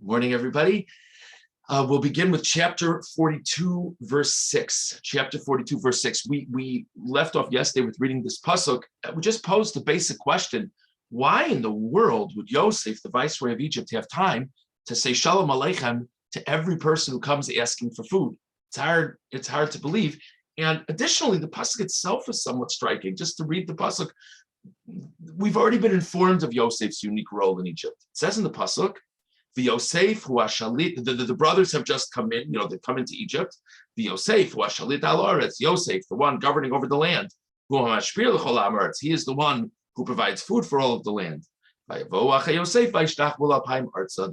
Morning, everybody. We'll begin with chapter 42, verse 6. Chapter 42, verse 6. We left off yesterday with reading this pasuk. We just posed the basic question: why in the world would Yosef, the viceroy of Egypt, have time to say Shalom Aleichem to every person who comes asking for food? It's hard to believe. And additionally, the pasuk itself is somewhat striking. Just to read the pasuk, we've already been informed of Yosef's unique role in Egypt. It says in the pasuk, the Yosef who Ashalit, the brothers have just come in, they've come into Egypt. The Yosef who Ashalit al Aretz, Yosef, the one governing over the land. He is the one who provides food for all of the land. The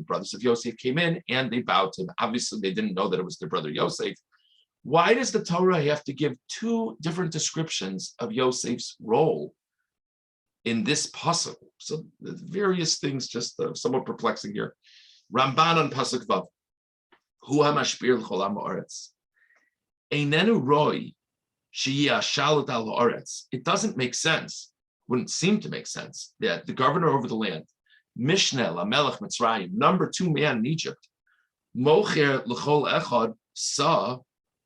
brothers of Yosef came in and they bowed to him. Obviously, they didn't know that it was their brother Yosef. Why does the Torah have to give two different descriptions of Yosef's role in this pasuk? So the various things just somewhat perplexing here. Ramban on pasuk vav, hu hamashpir l'cholam haaretz, einenu roi sheyi ashalit al haaretz. It doesn't make sense, wouldn't seem to make sense, that the governor over the land, Mishneh lamelech Mitzrayim, number 2 man in Egypt, mocher l'chol echad sa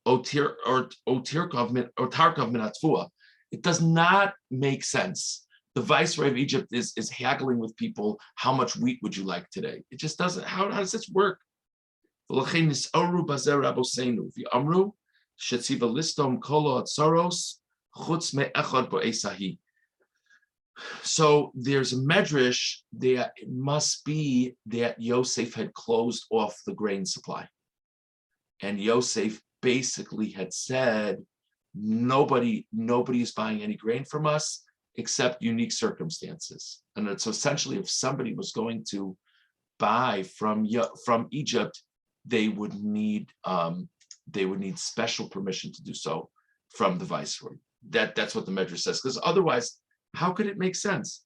otarkov min atfua. It does not make sense. The viceroy of Egypt is haggling with people. How much wheat would you like today? It just doesn't. How does this work? So there's a medrash that it must be that Yosef had closed off the grain supply. And Yosef basically had said, nobody is buying any grain from us, except unique circumstances. And it's essentially, if somebody was going to buy from Egypt, they would need special permission to do so from the viceroy. That's what the medrash says, because otherwise, how could it make sense?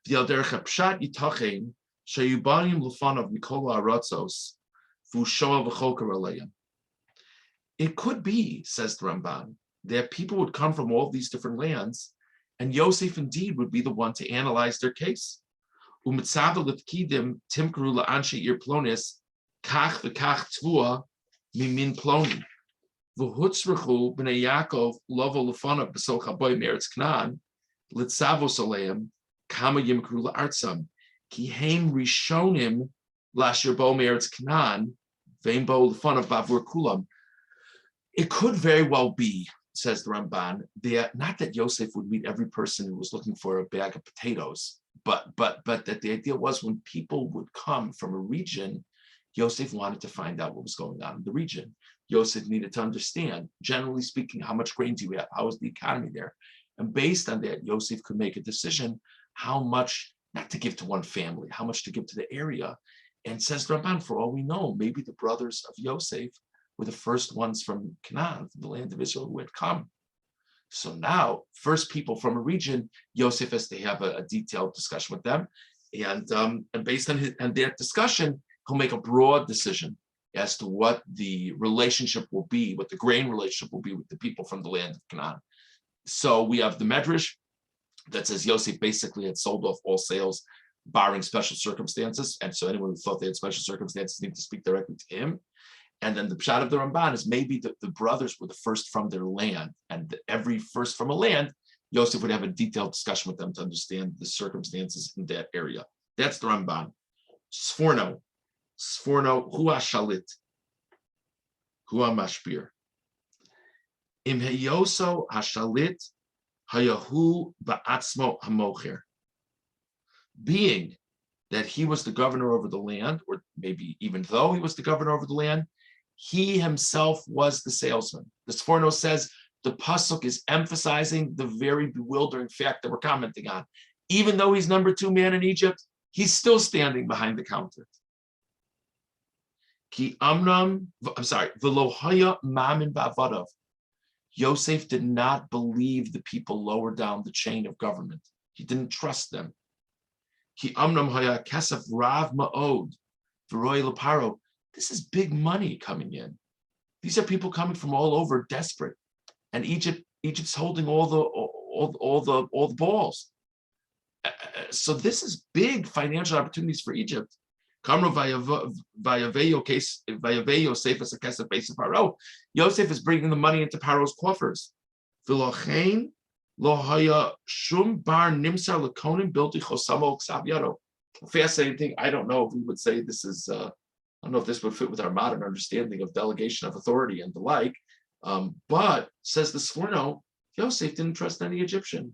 It could be, says the Ramban, that people would come from all these different lands, and Yosef indeed would be the one to analyze their case. And so it could very well be, says the Ramban, not that Yosef would meet every person who was looking for a bag of potatoes, but that the idea was when people would come from a region, Yosef wanted to find out what was going on in the region. Yosef needed to understand, generally speaking, how much grain do you have? How is the economy there? And based on that, Yosef could make a decision how much, not to give to one family, how much to give to the area. And says the Ramban, for all we know, maybe the brothers of Yosef were the first ones from Canaan, from the land of Israel, who had come. So now, first people from a region, Yosef has to have a detailed discussion with them. And based on that discussion, he'll make a broad decision as to what the relationship will be, what the grain relationship will be with the people from the land of Canaan. So we have the medrash that says Yosef basically had sold off all sales, barring special circumstances. And so anyone who thought they had special circumstances needed to speak directly to him. And then the pshat of the Ramban is maybe the brothers were the first from their land, and every first from a land, Yosef would have a detailed discussion with them to understand the circumstances in that area. That's the Ramban. Sforno, hua shalit, hua mashpir. Im heyoso hashalit hayahu ba'atzmo hamocher. Being that he was the governor over the land, or maybe even though he was the governor over the land, he himself was the salesman. The Sforno says the pasuk is emphasizing the very bewildering fact that we're commenting on. Even though he's number 2 man in Egypt, he's still standing behind the counter. Velohaya mamin ba'avadav. Yosef did not believe the people lower down the chain of government. He didn't trust them. Ki amnam haya kesef rav ma'od v'roy leparo. This is big money coming in. These are people coming from all over, desperate, and Egypt's holding all the balls. So this is big financial opportunities for Egypt. Kamro vayavei Yosef as a kesef base of Paro. Yosef is bringing the money into Paro's coffers. V'lochein lo haya shum bar nimsar lekonim bildi chosamo ksav yado. Fascinating thing. I don't know if we would say this is. I don't know if this would fit with our modern understanding of delegation of authority and the like. But says the Sforno, Yosef didn't trust any Egyptian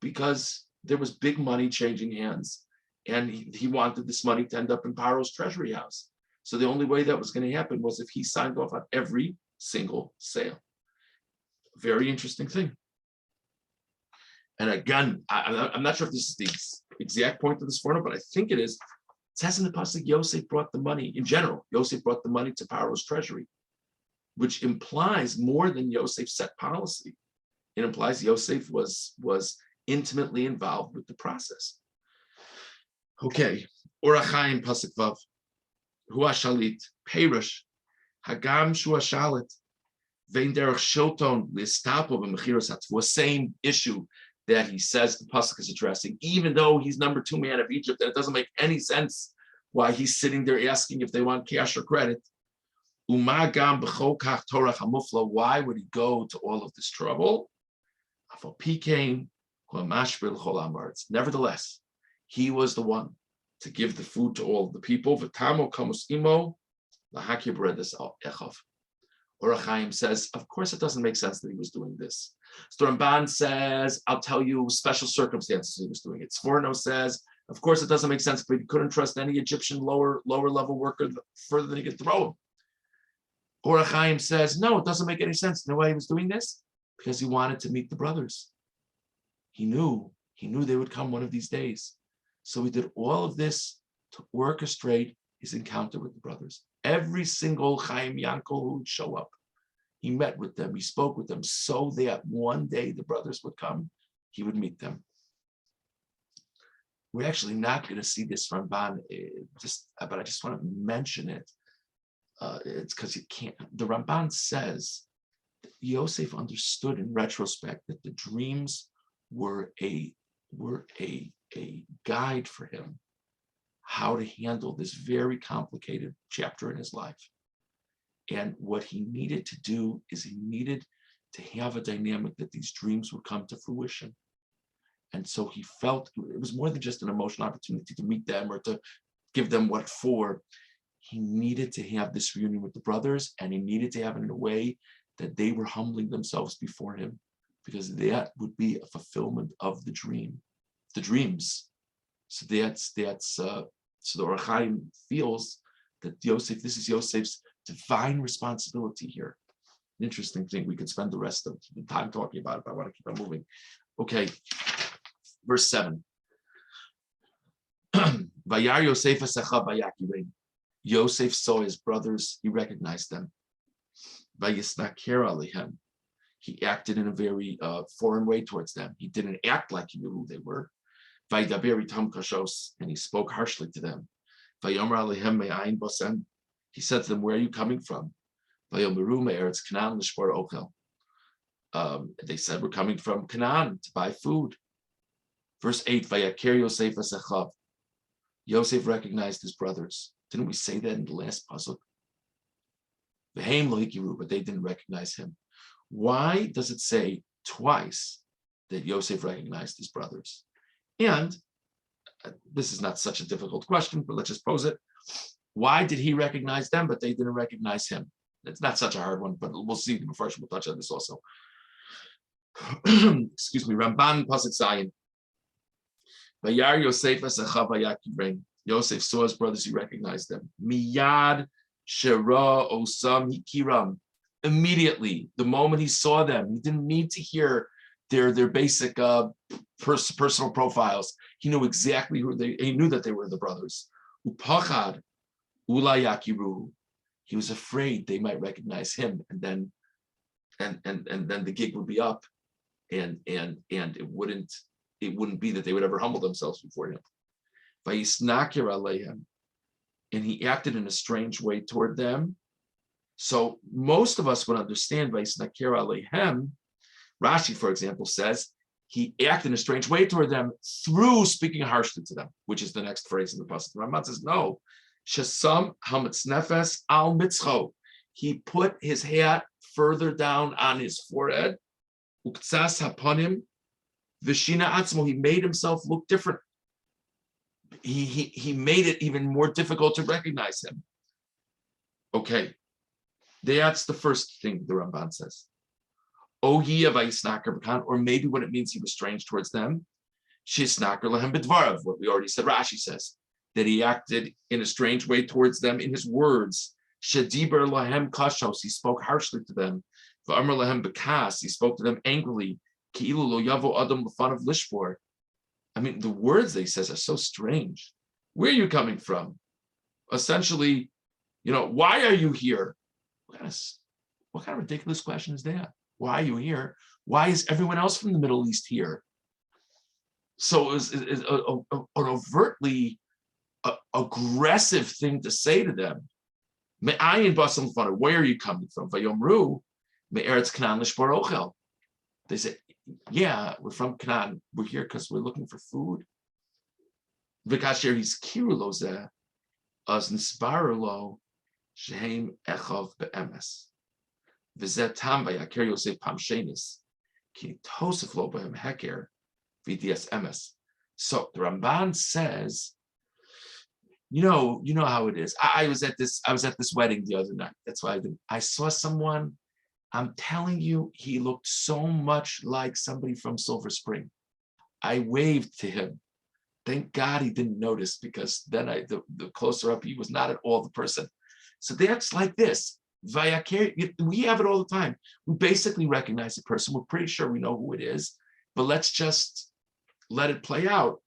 because there was big money changing hands. And he wanted this money to end up in Paro's treasury house. So the only way that was going to happen was if he signed off on every single sale. Very interesting thing. And again, I'm not sure if this is the exact point of this formula, but I think it is. It says in the pasuk, Yosef brought the money, in general, Yosef brought the money to Paro's treasury, which implies more than Yosef set policy. It implies Yosef was intimately involved with the process. Okay, Orachaim pasuk vav, Hua shalit, Perush, Hagam shua shalit, Vein derech shilton listapo b'mechiros hatzvua. Same issue that he says the pasuk is addressing, even though he's number 2 man of Egypt, and it doesn't make any sense why he's sitting there asking if they want cash or credit. Umagam b'chol kach torach hamufla. Why would he go to all of this trouble? Nevertheless, he was the one to give the food to all of the people. Orachaim says, of course, it doesn't make sense that he was doing this. Ramban says, I'll tell you special circumstances he was doing it. Sforno says, of course, it doesn't make sense, but he couldn't trust any Egyptian lower level worker further than he could throw him. Orachaim says, no, it doesn't make any sense. You know why he was doing this? Because he wanted to meet the brothers. He knew they would come one of these days. So he did all of this to orchestrate his encounter with the brothers. Every single Chaim Yankel who would show up, he met with them, he spoke with them, so that one day the brothers would come, he would meet them. We're actually not going to see this Ramban, but I just want to mention it. It's because you can't. The Ramban says that Yosef understood in retrospect that the dreams were a guide for him how to handle this very complicated chapter in his life. And what he needed to do is he needed to have a dynamic that these dreams would come to fruition. And so he felt it was more than just an emotional opportunity to meet them or to give them what for. He needed to have this reunion with the brothers, and he needed to have it in a way that they were humbling themselves before him, because that would be a fulfillment of the dreams. So so the Orachaim feels that Yosef, this is Yosef's divine responsibility here. An interesting thing. We could spend the rest of the time talking about it, but I want to keep on moving. Okay, verse 7. Vayar Yosef asecha vayakirein. Yosef saw his brothers, he recognized them. Vayisnaker alehem. He acted in a very foreign way towards them. He didn't act like he knew who they were. Vaydaber itam kashos, and he spoke harshly to them. Vayomer alehem me'ayin bosem. He said to them, where are you coming from? Vayomeru me'eretz Canaan l'shpor ochel. They said, we're coming from Canaan to buy food. Verse 8, Vayaker Yosef asechav. Yosef recognized his brothers. Didn't we say that in the last puzzle? V'heim lo hikiru, but they didn't recognize him. Why does it say twice that Yosef recognized his brothers? And this is not such a difficult question, but let's just pose it. Why did he recognize them, but they didn't recognize him? It's not such a hard one, but we'll see. First, we'll touch on this also. Excuse me. Ramban pasuk Zayin. Vayar Yosef asechav vayakirein. Yosef saw his brothers, he recognized them. Miyad shera osam hikiram. Immediately, the moment he saw them, he didn't need to hear their basic personal profiles. He knew exactly he knew that they were the brothers. Upachad ulayakiru. He was afraid they might recognize him, and then the gig would be up, and it wouldn't be that they would ever humble themselves before him. Vayisnaker alehem, and he acted in a strange way toward them. So most of us would understand Vayisnaker alehem. Rashi, for example, says he acted in a strange way toward them through speaking harshly to them, which is the next phrase in the pasuk. Ramban says no. Shesam hametznefes al mitzcho. He put his hat further down on his forehead. Uktsas haponim v'shina atzmo. He made himself look different. He made it even more difficult to recognize him. Okay, that's the first thing the Ramban says. Or maybe what it means, he was strange towards them. What we already said, Rashi says, that he acted in a strange way towards them in his words. Shediber lahem kashos, he spoke harshly to them. V'amar lahem bekas, he spoke to them angrily. Ki'ilu lo yavo adam lefanav lishbor. I mean, the words they says are so strange. Where are you coming from? Essentially, why are you here? What kind of ridiculous question is that? Why are you here? Why is everyone else from the Middle East here? So it was an overtly aggressive thing to say to them. Where are you coming from? They said, yeah, we're from Canaan. We're here because we're looking for food. Shehem echov be'emes. V'zeh tam v'yaker Yosef pam shenis. Ki tosef lo b'hem heker v'dias emes. So the Ramban says, you know how it is. I was at this wedding the other night. That's why I saw someone. I'm telling you, he looked so much like somebody from Silver Spring. I waved to him. Thank God he didn't notice, because then the closer up, he was not at all the person. So that's like this. We have it all the time. We basically recognize a person. We're pretty sure we know who it is, but let's just let it play out.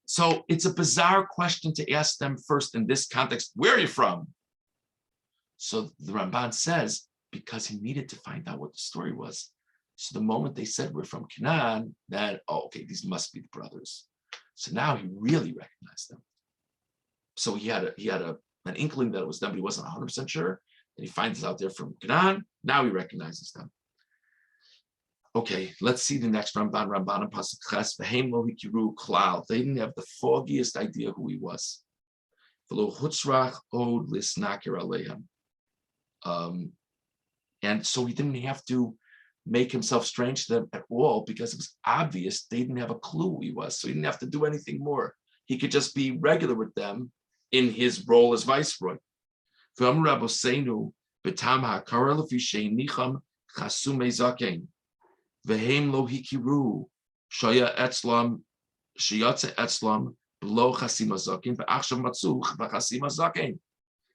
So it's a bizarre question to ask them first in this context. Where are you from? So the Ramban says, because he needed to find out what the story was. So the moment they said we're from Canaan, then, okay, these must be the brothers. So now he really recognized them. So he had an inkling that it was them, but he wasn't 100% sure. And he finds out they're from Canaan. Now he recognizes them. Okay, let's see the next Ramban and Pasuk Ches. V'heim lo hikiru klal. They didn't have the foggiest idea who he was. V'lo hutzrach od lisnakir aleim. And so he didn't have to make himself strange to them at all, because it was obvious they didn't have a clue who he was. So he didn't have to do anything more. He could just be regular with them in his role as viceroy. Betam ha'kara lefi sheinicham chasume zaken vehem lo hikiru shaya etzlam sheyatze etzlam below chasima zaken ve'achshav matzuch v'chasima zaken.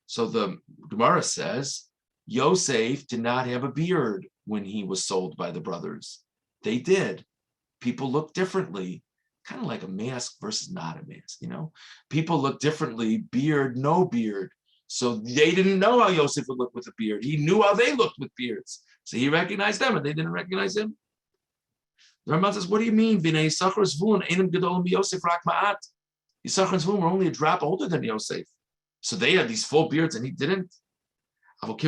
So the Gemara says Yosef did not have a beard when he was sold by the brothers. They did. People look differently. Kind of like a mask versus not a mask, People look differently, beard, no beard. So they didn't know how Yosef would look with a beard. He knew how they looked with beards. So he recognized them and they didn't recognize him. The Ramban says, what do you mean? Yisachar and Zvulun were only a drop older than Yosef. So they had these full beards and he didn't. Says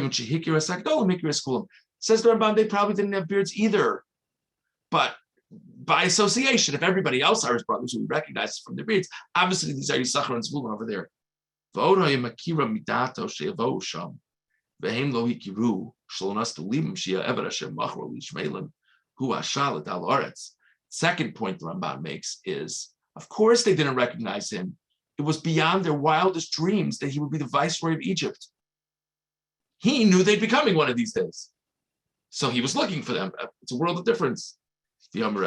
the Ramban, they probably didn't have beards either. But by association, if everybody else are his brothers who we recognize from their beards, obviously these are Yisachar and Zvulun over there. Second point the Ramban makes is, of course they didn't recognize him. It was beyond their wildest dreams that he would be the viceroy of Egypt. He knew they'd be coming one of these days. So he was looking for them. It's a world of difference. The Ibn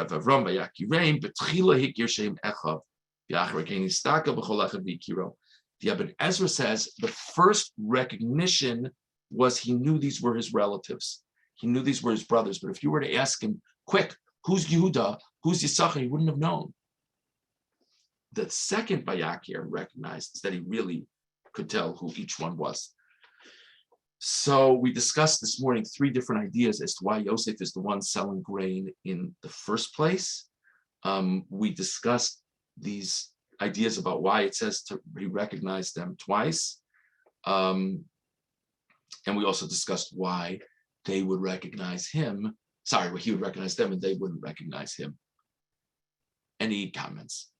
Ezra says the first recognition was he knew these were his relatives. He knew these were his brothers. But if you were to ask him, quick, who's Yehuda? Who's Yisachar? He wouldn't have known. The second Vayakir recognized is that he really could tell who each one was. So we discussed this morning 3 different ideas as to why Yosef is the one selling grain in the first place. We discussed these ideas about why it says he recognized them twice. And we also discussed why they would recognize him. Sorry, he would recognize them and they wouldn't recognize him. Any comments?